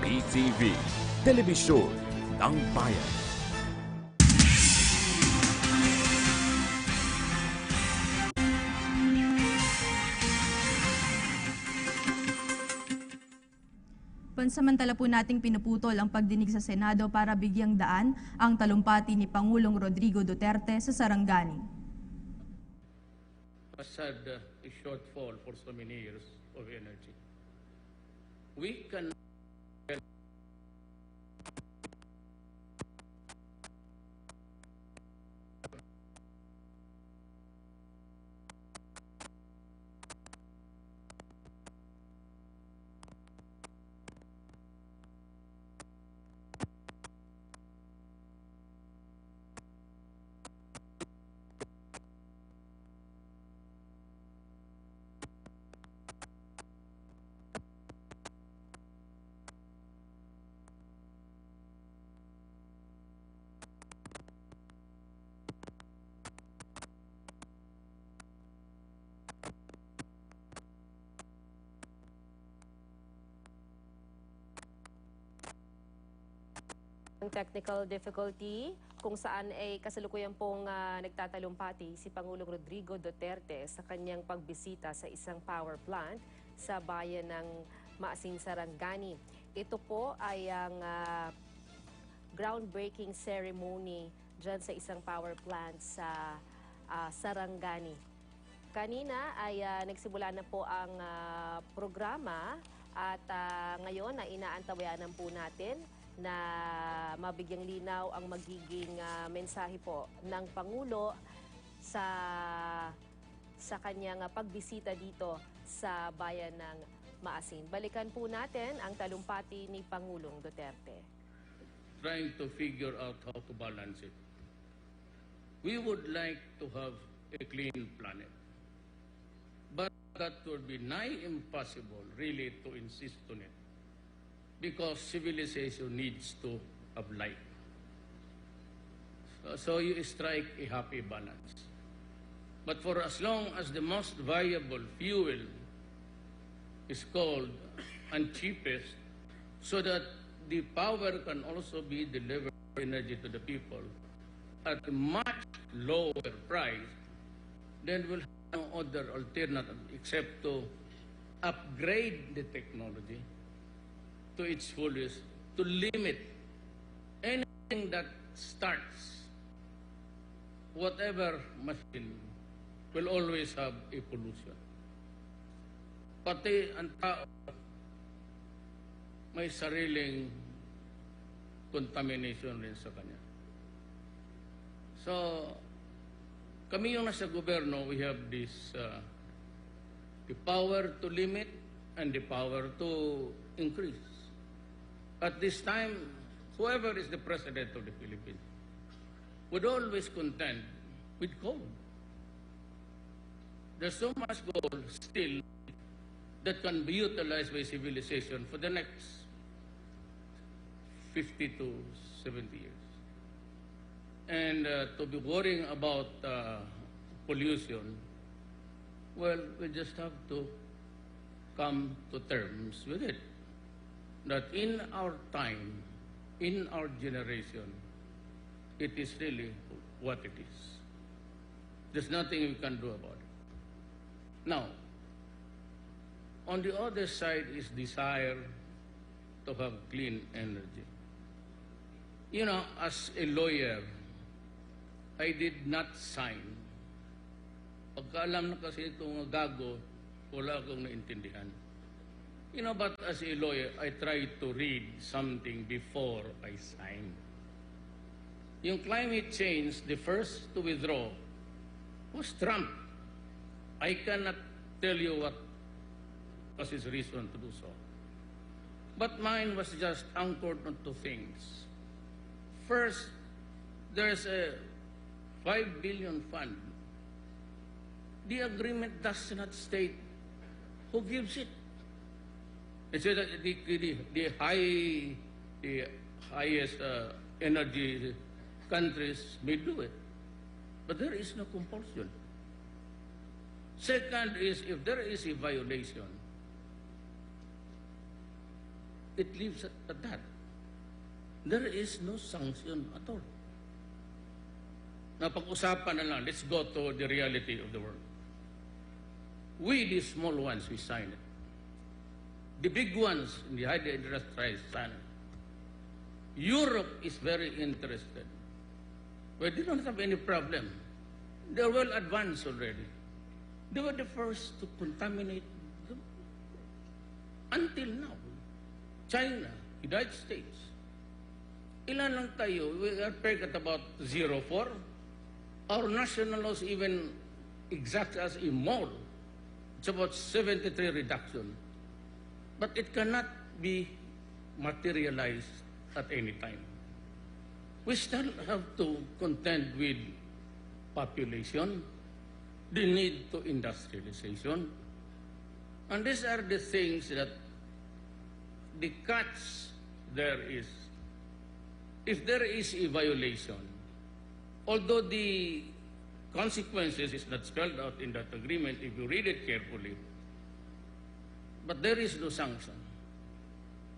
PTV, Telebisyon ng Bayan. Pansamantala po nating pinuputol ang pagdinig sa Senado para bigyang daan ang talumpati ni Pangulong Rodrigo Duterte sa Sarangani. Has had a shortfall for so many years of energy. We can Ang technical difficulty kung saan ay kasalukuyan pong nagtatalumpati si Pangulong Rodrigo Duterte sa kanyang pagbisita sa isang power plant sa bayan ng Maasin, Sarangani. Ito po ay ang groundbreaking ceremony dyan sa isang power plant sa Sarangani. Kanina ay nagsimula na po ang programa at ngayon na inaantabayanan po natin na mabigyang linaw ang magiging mensahe po ng Pangulo sa kanyang pagbisita dito sa bayan ng Maasin. Balikan po natin ang talumpati ni Pangulong Duterte. trying to figure out how to balance it. We would like to have a clean planet. But that would be nigh impossible really to insist on it. Because civilization needs to have life. So you strike a happy balance. But for as long as the most viable fuel is called and cheapest, so that the power can also be delivered energy to the people at a much lower price, then we'll have no other alternative except to upgrade the technology to its fullest, to limit anything that starts, whatever machine, will always have a pollution. Pati ang tao may sariling contamination rin sa kanya. So, kami yung nasa gobyerno, we have this, the power to limit and the power to increase. At this time, whoever is the president of the Philippines would always contend with coal. There's so much coal still that can be utilized by civilization for the next 50 to 70 years. And to be worrying about pollution, well, we just have to come to terms with it. That in our time, in our generation, it is really what it is. There's nothing we can do about it. Now, on the other side is desire to have clean energy. You know, as a lawyer, I did not sign. Pagkaalam na kasi itong gago, wala akong naintindihan. You know, but as a lawyer, I try to read something before I sign. Yung climate change, the first to withdraw was Trump. I cannot tell you what was his reason to do so. But mine was just anchored on two things. First, there's a 5 billion fund. The agreement does not state who gives it. It says that the highest energy countries may do it. But there is no compulsion. Second is, if there is a violation, it leaves at that. There is no sanction at all. Napag-usapan na lang, let's go to the reality of the world. We, the small ones, we sign it. The big ones in the highly industrialized sign it. Europe is very interested. Well, they don't have any problem. They're well advanced already. They were the first to contaminate them. Until now, China, United States. Ilan lang tayo? We are pegged at about 0.4. Our national laws even exact as a mole. It's about 73 reduction. But it cannot be materialized at any time. We still have to contend with population, the need to industrialization. And these are the things that the catch there is, if there is a violation, although the consequences is not spelled out in that agreement if you read it carefully, but there is no sanction.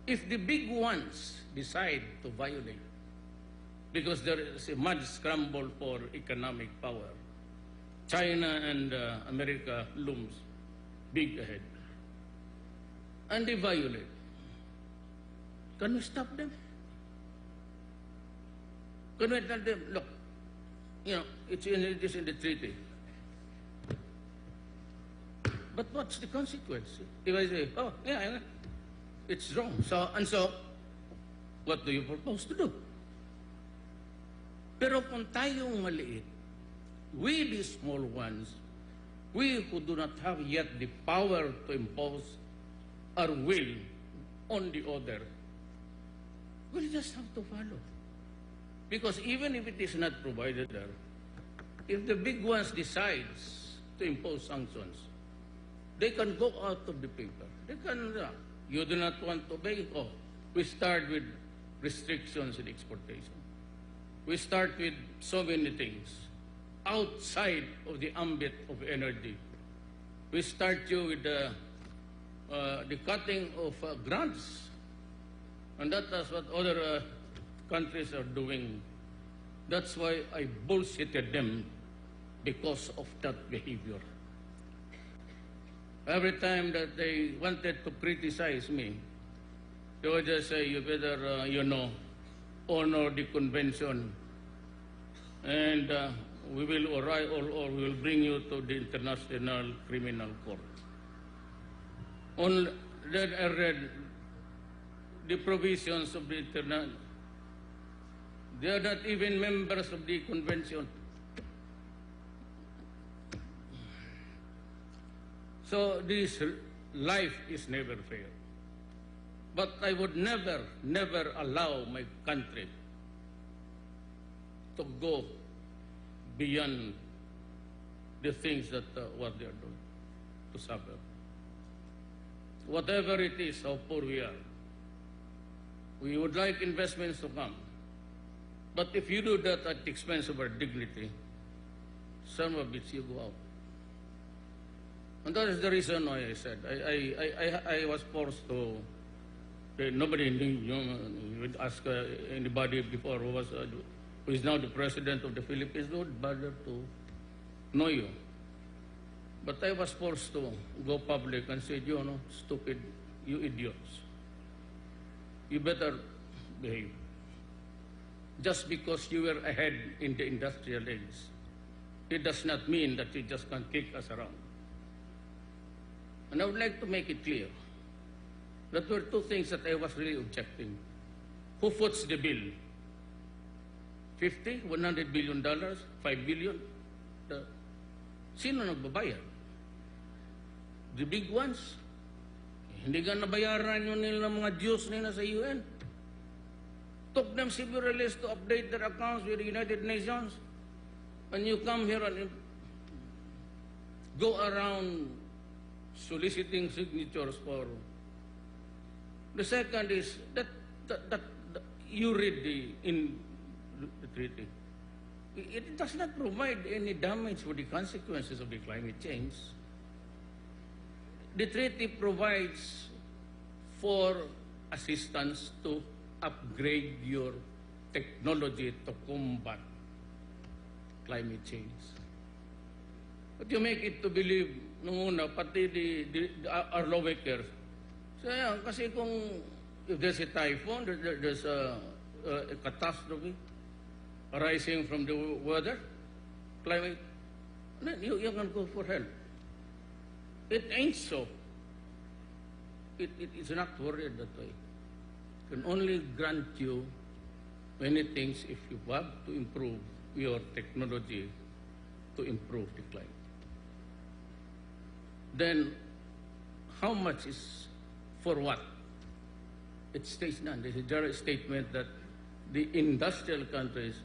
If the big ones decide to violate, because there is a mad scramble for economic power, China and America looms big ahead, and they violate, can we stop them? Can we tell them, look, you know, it is in the treaty. But what's the consequence? If I say, oh, yeah, it's wrong. So, what do you propose to do? Pero kung tayong maliit, we the small ones, we who do not have yet the power to impose our will on the other, we'll just have to follow. Because even if it is not provided there, if the big ones decides to impose sanctions, they can go out of the paper. They can, you do not want to obey, oh, we start with restrictions in exportation. We start with so many things outside of the ambit of energy. We start you with the cutting of grants. And that's what other countries are doing. That's why I bullshitted them because of that behavior. Every time that they wanted to criticize me, they would just say, you better, honor the convention, and we will arrive, or we will bring you to the International Criminal Court. Then I read the provisions of the international. They are not even members of the convention. So this life is never fair. But I would never, never allow my country to go beyond the things that what they are doing, to suffer. Whatever it is, how poor we are, we would like investments to come. But if you do that at the expense of our dignity, some of it you go out. And that is the reason why I said, I was forced to, nobody knew, you would ask anybody before who is now the president of the Philippines, who would bother to know you. But I was forced to go public and say, stupid, you idiots. You better behave. Just because you were ahead in the industrial age, it does not mean that you just can kick us around. And I would like to make it clear that there were two things that I was really objecting. Who foots the bill? 50, $100 billion, $5 billion? Sino nagbabayad? The big ones? Hindi ka nabayaran yun nila mga Diyos nila sa UN. Took them several years to update their accounts with the United Nations. And you come here and go around soliciting signatures for. The second is that you read in the treaty. It does not provide any damage for the consequences of the climate change. The treaty provides for assistance to upgrade your technology to combat climate change. But you make it to believe, nung una, pati our lawmakers, so, kasi kung if there's a typhoon, there's a catastrophe arising from the weather, climate, then you can go for help. It ain't so. It's not worried that way. Can only grant you many things if you have to improve your technology to improve the climate. Then, how much is for what? It stays none. There's a general statement that the industrial countries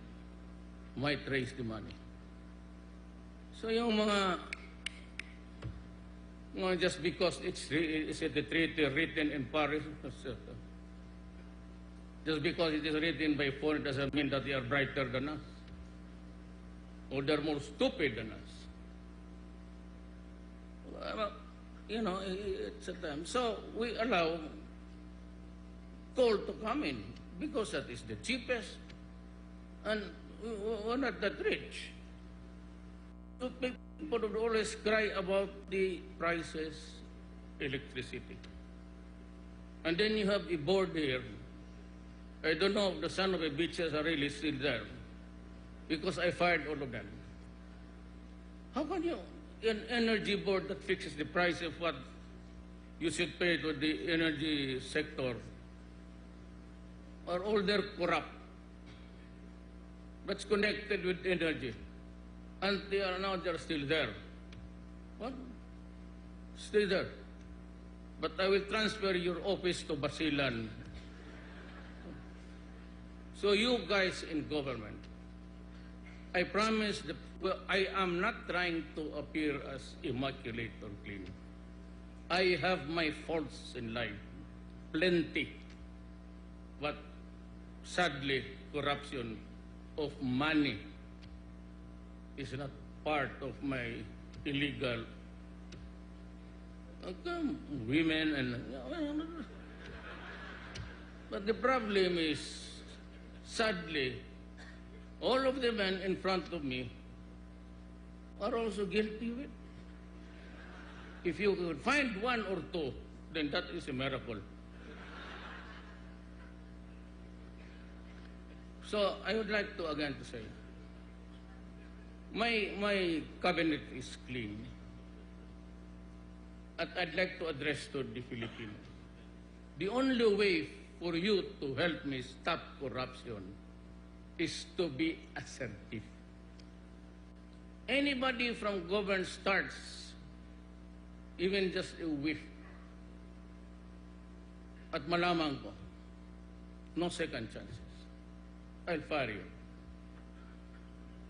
might raise the money. So yung mga just because it's a treaty written in Paris, just because it is written by foreign doesn't mean that they are brighter than us or they're more stupid than us. You know, it's a time. So we allow coal to come in because that is the cheapest and we're not that rich. So people would always cry about the prices, electricity. And then you have a board here. I don't know if the son of a bitches are really still there because I fired all of them. How can you, an energy board that fixes the price of what you should pay to the energy sector, are all there corrupt? That's connected with energy. And they're still there. What? Stay there. But I will transfer your office to Basilan. So you guys in government, I promise that I am not trying to appear as immaculate or clean. I have my faults in life, plenty. But sadly, corruption of money is not part of my illegal women and but the problem is, sadly, all of the men in front of me are also guilty of it. If you could find one or two, then that is a miracle. So I would like to again to say, my cabinet is clean. At I'd like to address to the Filipinos. The only way for you to help me stop corruption is to be assertive. Anybody from government starts, even just a whiff, at malaman ko, no second chances. I'll fire you.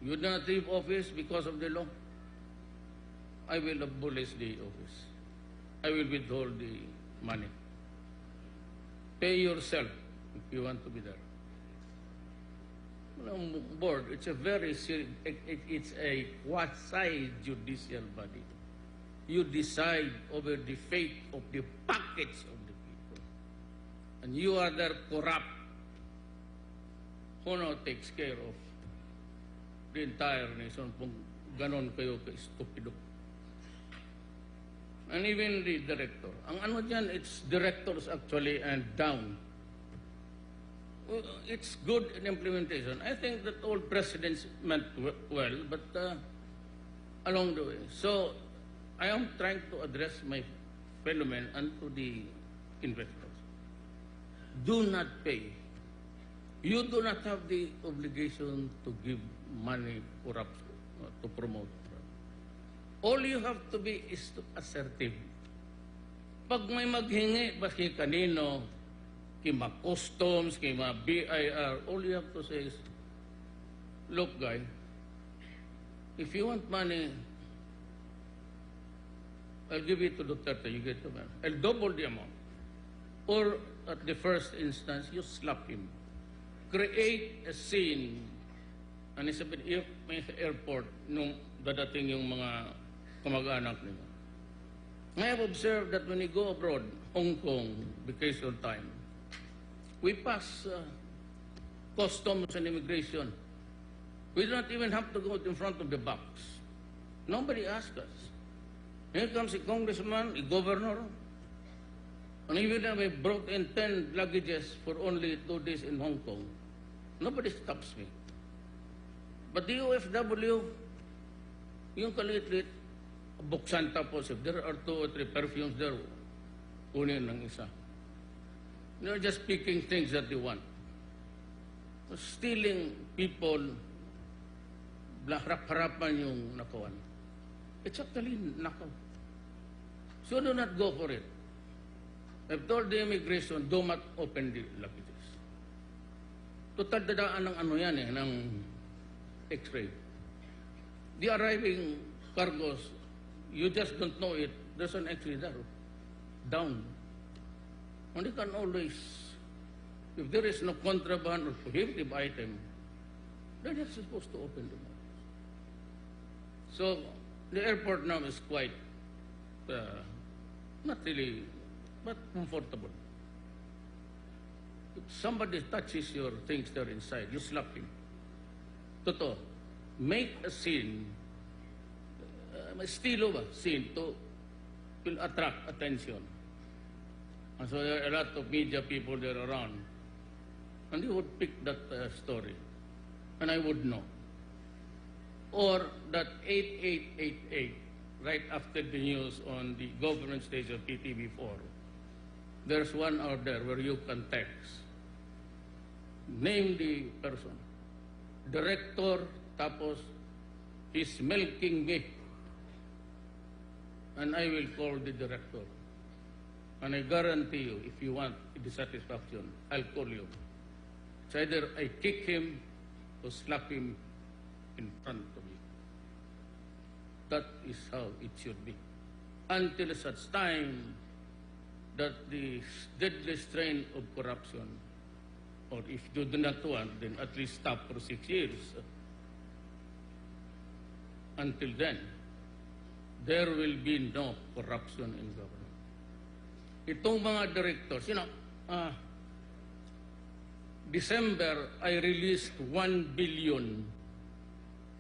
You do not leave office because of the law. I will abolish the office. I will withhold the money. Pay yourself if you want to be there. Board, it's a very serious, it's a quasi-judicial body. You decide over the fate of the packets of the people. And you are there corrupt. Who now takes care of the entire nation kung ganon kayo ka-stupido? And even the director. Ang ano dyan, it's directors actually and down. It's good in implementation. I think that all presidents meant well, but along the way. So I am trying to address my fellow men and to the investors. Do not pay. You do not have the obligation to give money corruption, to promote. All you have to be is to assertive. Pag may maghingi, basta kanino, kima customs, kima BIR, all you have to say is, look guy, if you want money, I'll give it to Duterte, you get to money. I'll double the amount. Or at the first instance, you slap him. Create a scene. Ano sabihin, may airport, nung dadating yung mga kamag-anak nila. I have observed that when you go abroad, Hong Kong, vacation time, We pass customs and immigration. We don't even have to go in front of the box. Nobody asks us. Here comes a congressman, a governor, and even if I brought in 10 luggages for only 2 days in Hong Kong, nobody stops me. But the OFW, yung kalit-lit, buksan tapos, if there are 2 or 3 perfumes there, kunin ng isa. They're just picking things that they want. Stealing people, harap-harapan yung nakawan. It's actually nakaw. So do not go for it. I've told the immigration, do not open the luggages. Total dadaan ng ano yan eh, ng X-ray. The arriving cargos, you just don't know it, there's an X-ray there, down. And you can always, if there is no contraband or prohibitive item, then you're supposed to open them. So, the airport now is quite, not really, but comfortable. If somebody touches your things there inside, you slap him. Totoo, make a scene, estilo ba, scene to will attract attention. And so there are a lot of media people there around. And they would pick that story. And I would know. Or that 8888, right after the news on the government station PTV4, there's one out there where you can text. Name the person. Director, tapos, he's milking me. And I will call the director. And I guarantee you, if you want dissatisfaction, I'll call you. It's either I kick him or slap him in front of you. That is how it should be. Until such time that the deadly strain of corruption, or if you do not want, then at least stop for 6 years. Until then, there will be no corruption in government. Itong mga directors, December, I released 1 billion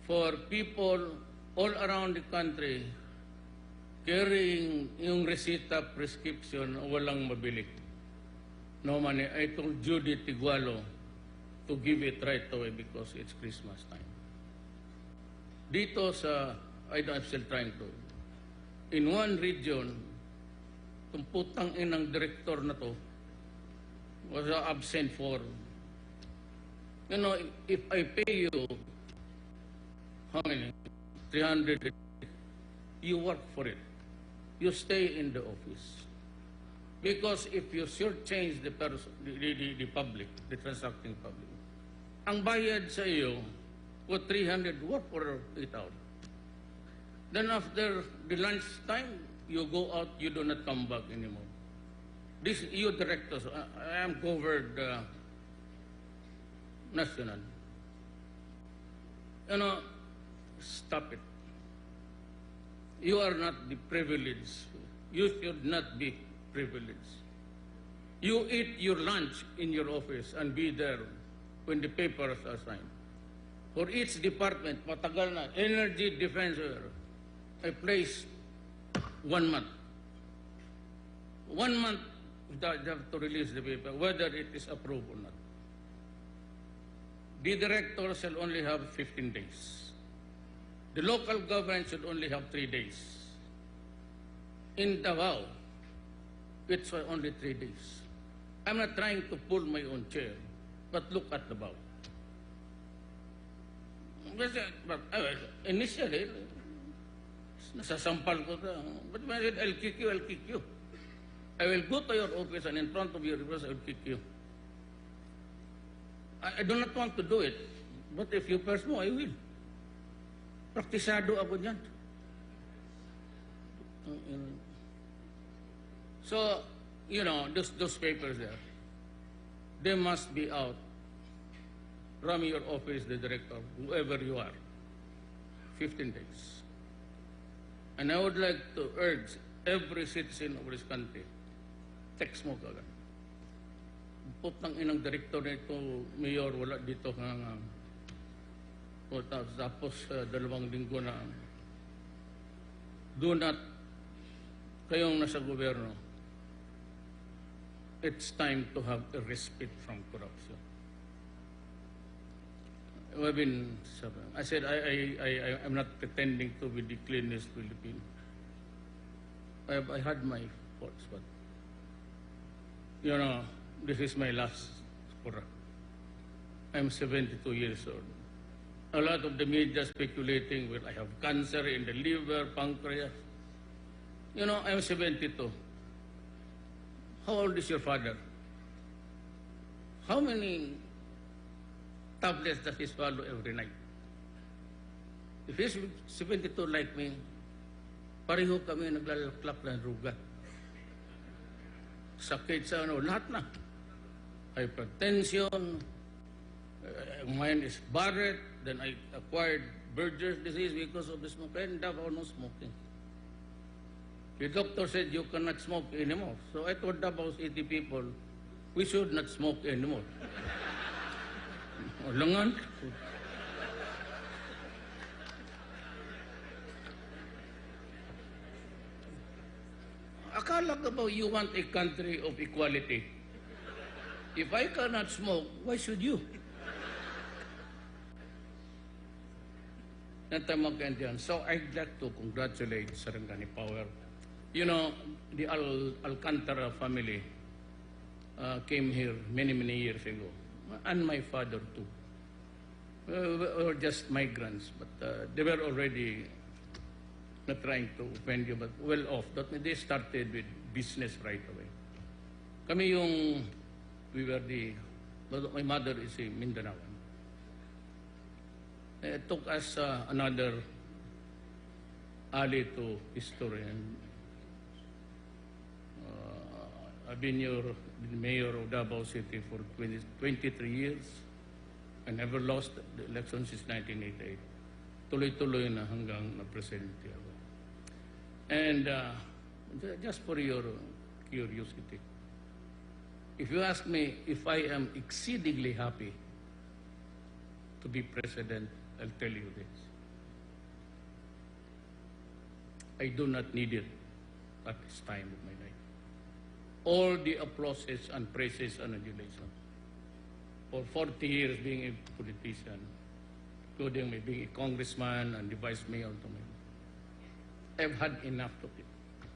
for people all around the country carrying yung resita prescription walang mabili. No money. I told Judy Tigualo to give it right away because it's Christmas time. Dito sa, I'm still trying to, in one region, itong putang inang director na to was absent for, if I pay you, how many? 300, you work for it. You stay in the office. Because if you shortchange the person, the public, the transacting public, ang bayad sa iyo, for 300, work for 8 hours. Then after the lunch time, you go out, you do not come back anymore. This, you directors, I am covered national. Stop it. You are not the privileged. You should not be privileged. You eat your lunch in your office and be there when the papers are signed. For each department, matagal na, energy defense, I placed 1 month. 1 month, they have to release the paper, whether it is approved or not. The director shall only have 15 days. The local government should only have 3 days. In Davao, it's only 3 days. I'm not trying to pull my own chair, but look at Davao. But initially, nasasampal ko na. But when I said, I'll kick you, I'll kick you. I will go to your office and in front of your office, I will kick you. I do not want to do it, but if you press mo, I will. Praktisado ako dyan. So, those papers there, they must be out from your office, the director, whoever you are, 15 days. And I would like to urge every citizen of this country, text mo kagad. putang inang direktor nito, mayor, wala dito nga. Tapos 2 linggo na, do not, kayong nasa gobyerno, it's time to have a respite from corruption. I said, I'm not pretending to be the cleanest Filipino. I had my faults, but, this is my last Quran. I'm 72 years old. A lot of the media speculating, well, I have cancer in the liver, pancreas. I'm 72. How old is your father? How many tablets does he swallow every night? If he's 72 like me, pareho kami naglalaklak ng ruga. Sakit sa lahat na. Hypertension, mine is Barrett, then I acquired Berger's disease because of the smoke. I ended up no smoking. The doctor said you cannot smoke anymore. So I told about 80 people, we should not smoke anymore. Langan. Akala ka ba you want a country of equality? If I cannot smoke, why should you? So I'd like to congratulate Sarangani Power. The Alcantara family came here many years ago, and my father too. We were just migrants, but they were already not trying to offend you, but well off. They started with business right away. My mother is a Mindanaoan. It took us another alley to history. And I've been the mayor of Davao City for 23 years. I never lost the election since 1988. Tuloy-tuloy na hanggang na-presidente ako. And just for your curiosity, if you ask me if I am exceedingly happy to be president, I'll tell you this. I do not need it at this time of my life. All the applauses and praises and adulation. For 40 years being a politician, including me being a congressman and the vice mayor to me, I've had enough of it.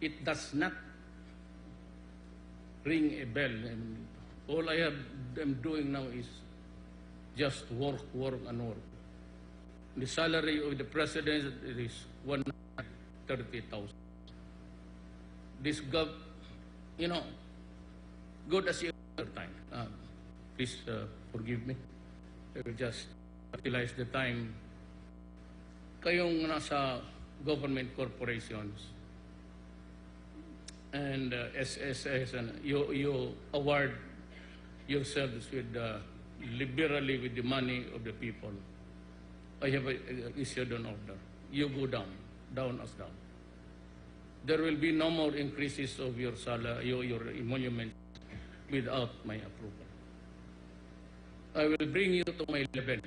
It does not ring a bell. And all I'm doing now is just work, and work. The salary of the president is 130,000. This good as your time. Please forgive me. I will just utilize the time. Kayong nasa government corporations and SSS, and you award yourselves with liberally with the money of the people. I have issued an order. You go down as down. There will be no more increases of your salary, your emoluments without my approval. I will bring you to my level.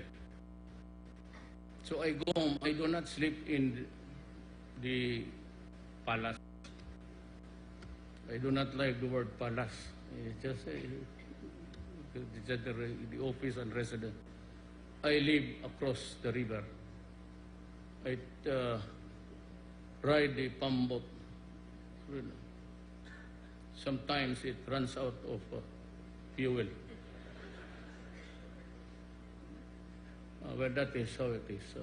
So I go home. I do not sleep in the palace. I do not like the word palace. It's just the office and residence. I live across the river. I ride the pambot. Sometimes it runs out of fuel. Well, that is how it is.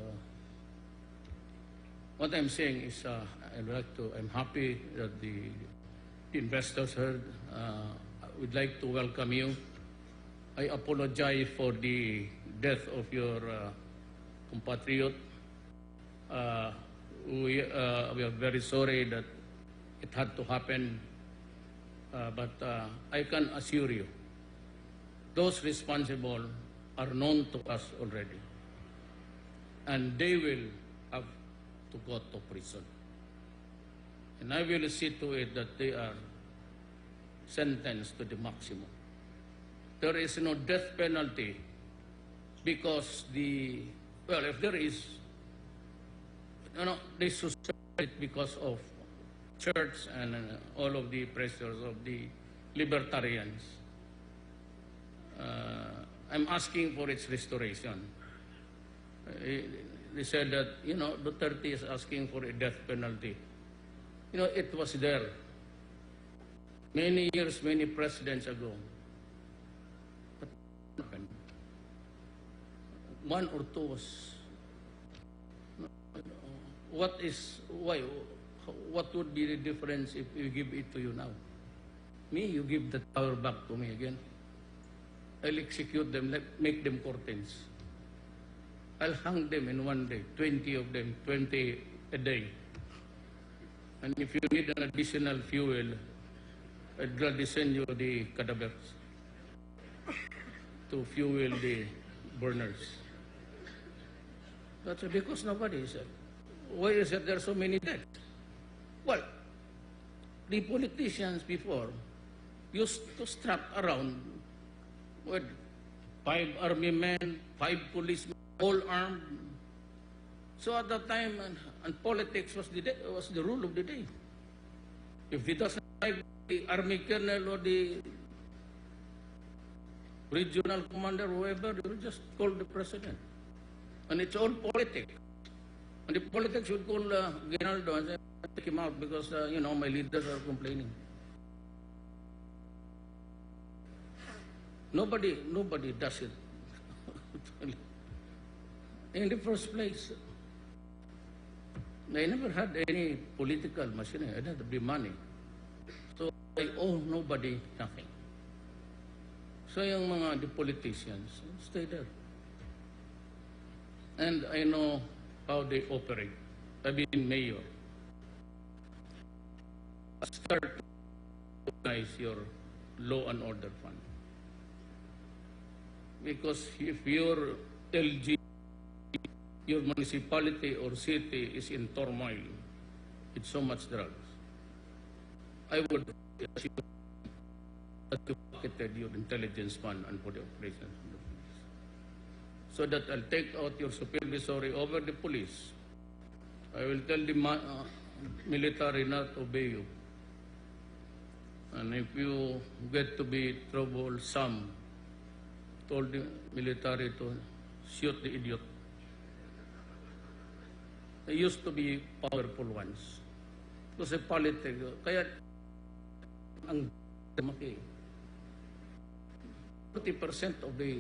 What I'm saying is, I'm happy that the investors heard. I would like to welcome you. I apologize for the death of your compatriot. We are very sorry that it had to happen, but I can assure you, those responsible are known to us already, and they will have to go to prison. And I will see to it that they are sentenced to the maximum. there is no death penalty because if there is, they suspect it because of church and all of the pressures of the libertarians. I'm asking for its restoration. They said that, Duterte is asking for a death penalty. It was there many years, many presidents ago. But one or two was, what would be the difference if you give it to you now? Me, you give the power back to me again. I'll execute them, make them curtains. I'll hang them in one day, 20 of them, 20 a day. And if you need an additional fuel, I'd gladly send you the cadavers to fuel the burners. That's because nobody said. Why is it there are so many dead? Well, the politicians before used to strap around with 5 army men, 5 policemen, all armed. So at that time, and politics was the rule of the day. If it doesn't like the army colonel or the regional commander, whoever, they will just call the president. And it's all politics. And the politics would call Ginaldo and say, take him out because, my leaders are complaining. Nobody does it. In the first place, I never had any political machinery. I didn't have the money. So I owe nobody nothing. So the politicians stay there. And I know how they operate. I've been mayor. Start to organize your law and order fund. Because if your LG, your municipality or city is in turmoil with so much drugs, I would ask you that you pocketed your intelligence fund and for the operations of the police. So that I'll take out your supervisory over the police. I will tell the military not to obey you. And if you get to be troublesome, told the military to shoot the idiot. They used to be powerful ones. Kasi politics, kaya ang maki 40% of the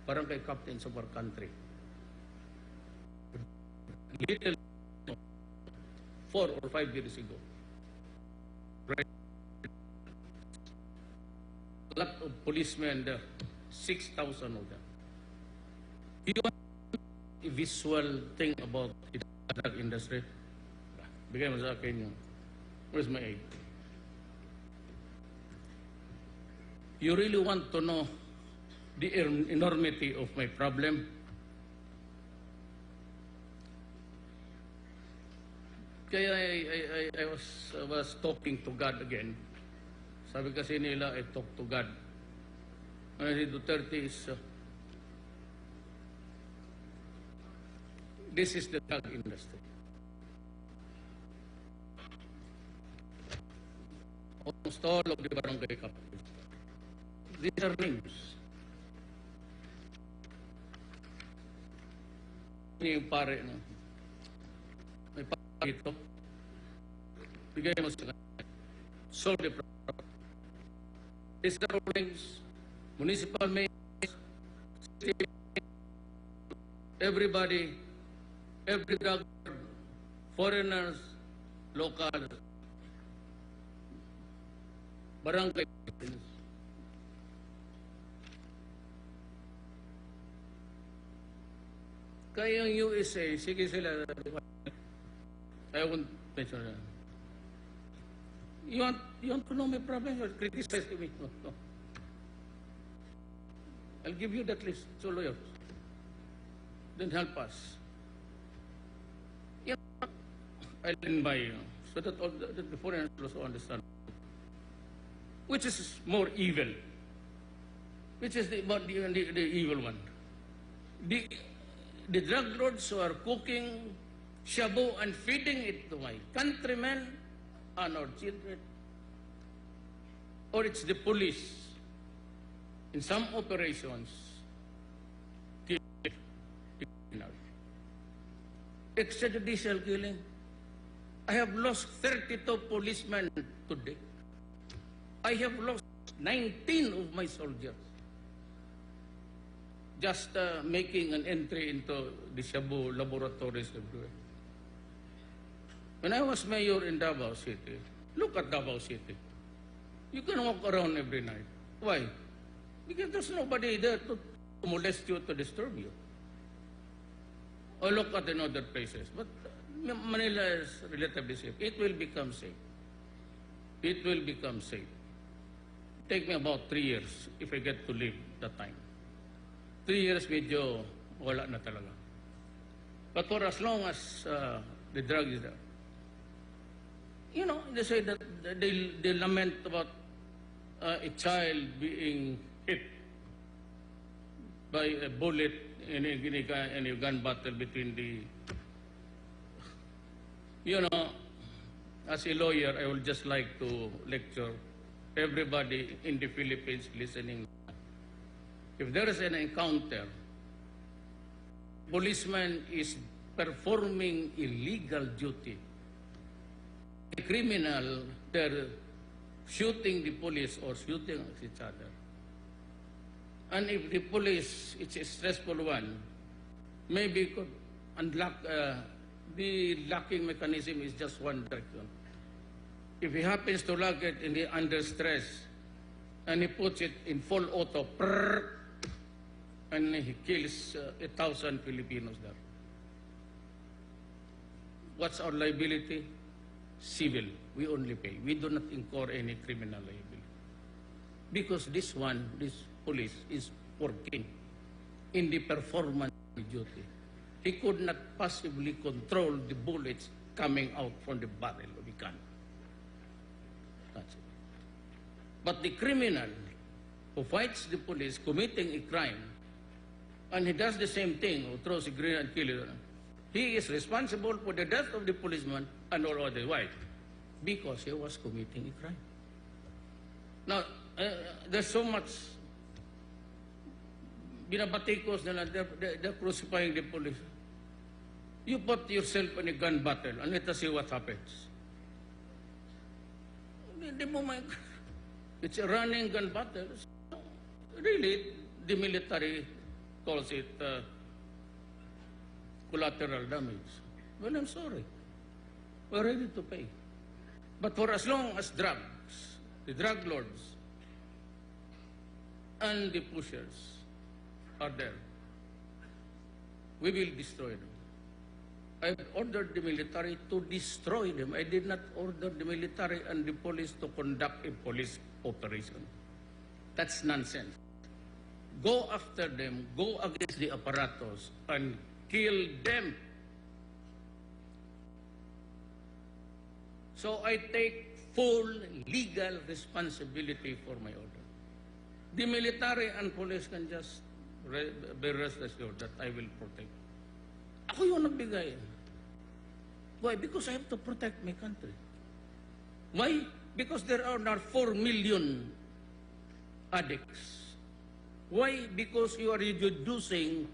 barangay captains of our country. Little 4 or 5 years ago. Right. A lot of policemen there, 6,000 of them. Do you want a visual thing about the drug industry? Bigay mo sa akin yun. Where's my aid? You really want to know the enormity of my problem? Kaya I was talking to God again. Sabi kasi nila, I talk to God. And si Duterte is, this is the drug industry. Almost all of the barangay captains. These are names. Yung pare na, may pare ito, bigay mo sa kanya, solve the problem. These are all names, municipal mayors, city, everybody, every drug, foreigners, locals, barangay captains. Kaya yung USA, sige sila, I won't mention that. You want to know my problem? Or criticize me? No. I'll give you that list. So lawyers, then help us. I'll invite you so that all the foreigners also understand. Which is more evil? which is the evil one. The drug lords who are cooking shabu and feeding it to my countrymen and our children, or it's the police in some operations, extrajudicial killing. I have lost 32 policemen today. I have lost 19 of my soldiers just making an entry into the Shabu laboratories everywhere. When I was mayor in Davao City, look at Davao City. You can walk around every night. Why? Because there's nobody there to molest you, to disturb you. Or look at in other places. But Manila is relatively safe. It will become safe. It will become safe. Take me about 3 years if I get to live that time. 3 years medyo wala na talaga. But for as long as the drug is there, you know, they say that they lament about a child being hit by a bullet in a gun battle between the, you know, as a lawyer, I would just like to lecture everybody in the Philippines listening. If there is an encounter, policeman is performing illegal duty. A criminal, they're shooting the police or shooting each other. And if the police, it's a stressful one, maybe could unlock, the locking mechanism is just one direction. If he happens to lock it in the under stress, and he puts it in full auto, and he kills 1,000 Filipinos there. What's our liability? Civil. We only pay. We do not incur any criminal liability. Because this police is working in the performance duty. He could not possibly control the bullets coming out from the barrel of the gun. That's it. But the criminal who fights the police committing a crime, and he does the same thing, who throws a grenade and kills it, he is responsible for the death of the policeman and all others. Why? Because he was committing a crime. Now, there's so much binabatikos na they're crucifying the police. You put yourself in a gun battle and let us see what happens. It's a running gun battle. So, really, the military calls it collateral damage. Well, I'm sorry. We're ready to pay. But for as long as drugs, the drug lords, and the pushers are there, we will destroy them. I've ordered the military to destroy them. I did not order the military and the police to conduct a police operation. That's nonsense. Go after them, go against the apparatus, and kill them. So I take full legal responsibility for my order. The military and police can just be rest assured that I will protect. Ako yung nagbigay. Why? Because I have to protect my country. Why? Because there are now 4 million addicts. Why? Because you are reducing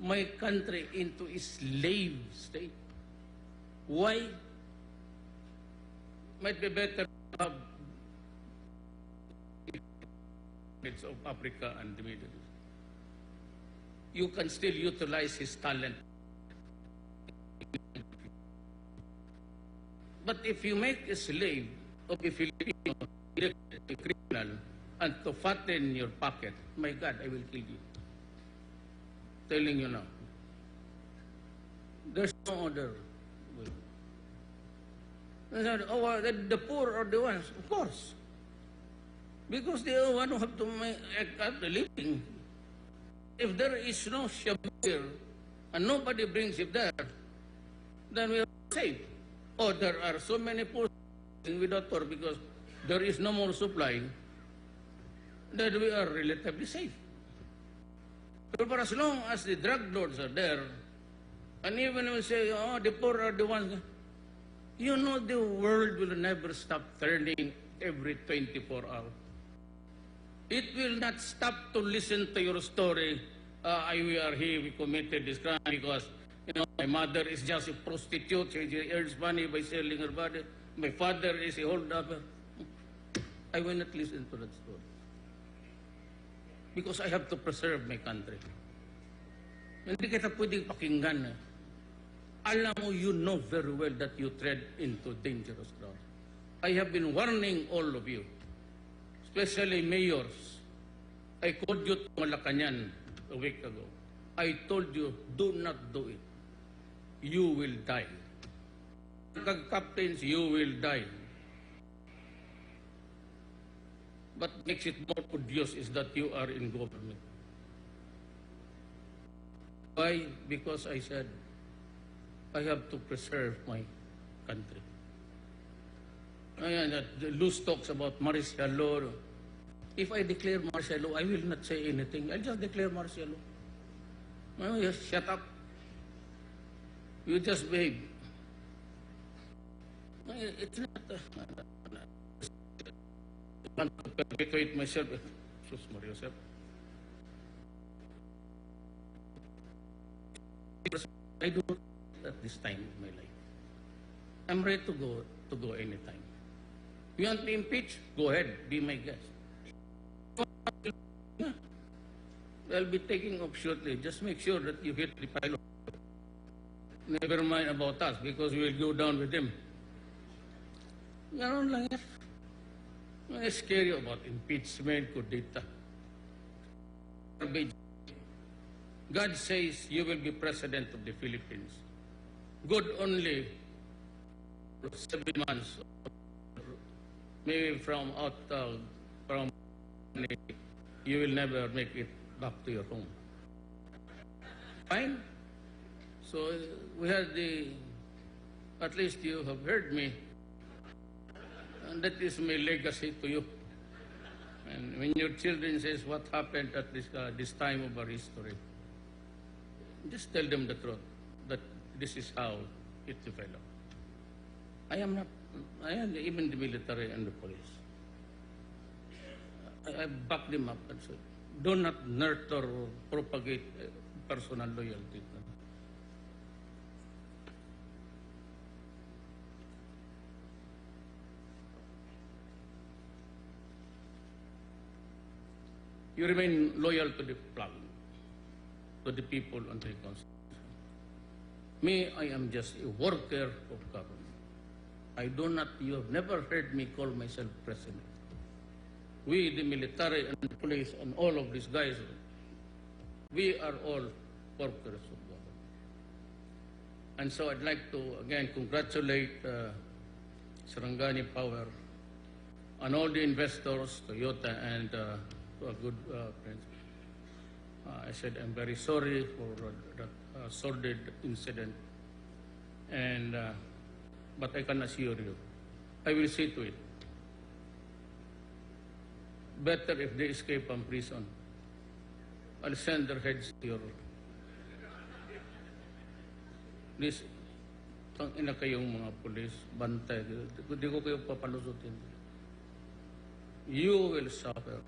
my country into a slave state. Why? Might be better to have of Africa and the Middle East. You can still utilize his talent. But if you make a slave of a Filipino, a criminal, and to fatten your pocket, my God, I will kill you. Telling you now. There's no other way. Oh, the poor are the ones, of course. Because they are the ones who have to make a living. If there is no shabu here, and nobody brings it there, then we are safe. Or there are so many poor without work because there is no more supply, that we are relatively safe. So for as long as the drug lords are there, and even when we say, oh, the poor are the ones, you know the world will never stop turning every 24 hours. It will not stop to listen to your story. We are here, we committed this crime because, my mother is just a prostitute. She earns money by selling her body. My father is a holdup. I will not listen to that story. Because I have to preserve my country. Hindi kita pwedeng pakinggan. Alam mo, you know very well that you tread into dangerous ground. I have been warning all of you, especially mayors. I called you to Malacanang a week ago. I told you, do not do it. You will die. Captains, you will die. What makes it more odious is that you are in government. Why? Because I said, I have to preserve my country. The loose talks about martial law. If I declare martial law, I will not say anything. I'll just declare martial law. Just shut up. You just behave. It's not... I want to perpetuate myself. Sus Maria, sir. I do at this time of my life. I'm ready to go anytime. You want me impeached? Go ahead, be my guest. I'll be taking off shortly. Just make sure that you hit the pilot. Never mind about us because we will go down with him. Ganon lang yan. I'm scary about impeachment, kudita. God says you will be president of the Philippines. Good only for 7 months. Maybe from you will never make it back to your home. Fine. So we had at least you have heard me. And that is my legacy to you. And when your children says what happened at this time of our history, just tell them the truth, that this is how it developed. I am even the military and the police. I back them up and said, do not nurture or propagate personal loyalty. You remain loyal to the flag, to the people and the Constitution. Me, I am just a worker of government. You have never heard me call myself president. We, the military and the police and all of these guys, we are all workers of government. And so I'd like to, again, congratulate Sarangani Power and all the investors, Toyota, and to a good friend. I said, I'm very sorry for that sordid incident. And, but I can assure you, I will see to it. Better if they escape from prison. I'll send their heads to your... Please, ina kayong mga police, bantay. Hindi ko kayo papalusutin. You will suffer.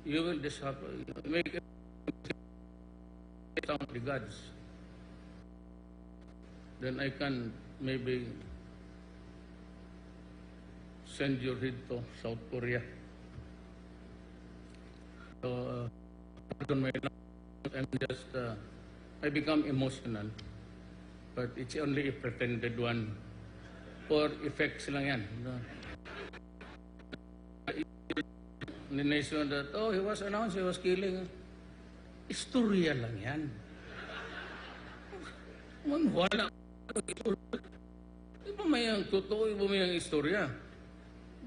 You will suffer. Make it the gods. Then I can maybe send your head to South Korea. So, pardon my language, I'm just, I become emotional. But it's only a pretended one. For effects lang yan. The nation that, oh, he was announced, he was killing. Istorya lang yan. Wala. Iba may ang totoo, iba may ang istorya.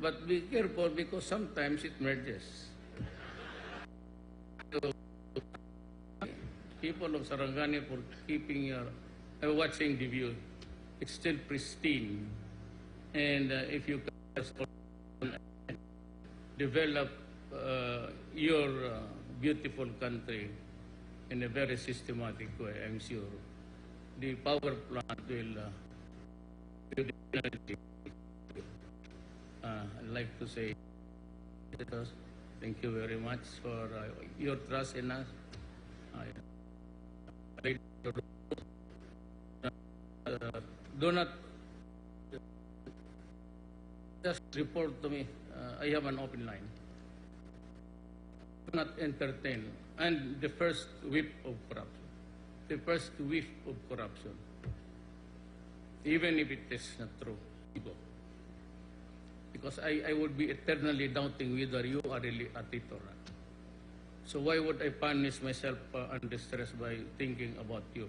But be careful because sometimes it merges. So, people of Sarangani for keeping watching the view. It's still pristine. And if you can develop your beautiful country in a very systematic way, I'm sure. The power plant will produce energy. I'd like to say thank you very much for your trust in us. Do not just report to me. I have an open line. Do not entertain. And the first whiff of corruption. The first whiff of corruption. Even if it is not true. Go. Because I would be eternally doubting whether you are really at it or not. So why would I punish myself under stress by thinking about you?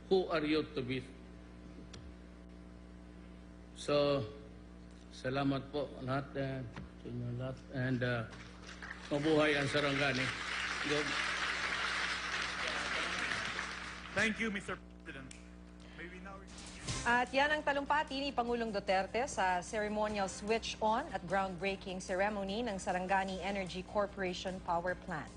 Who are you to be? So, salamat po lahat, sa inyo lahat. And mabuhay ang Sarangani. Good. Thank you, Mr. President. May we now... At yan ang talumpati ni Pangulong Duterte sa ceremonial switch-on at groundbreaking ceremony ng Sarangani Energy Corporation Power Plant.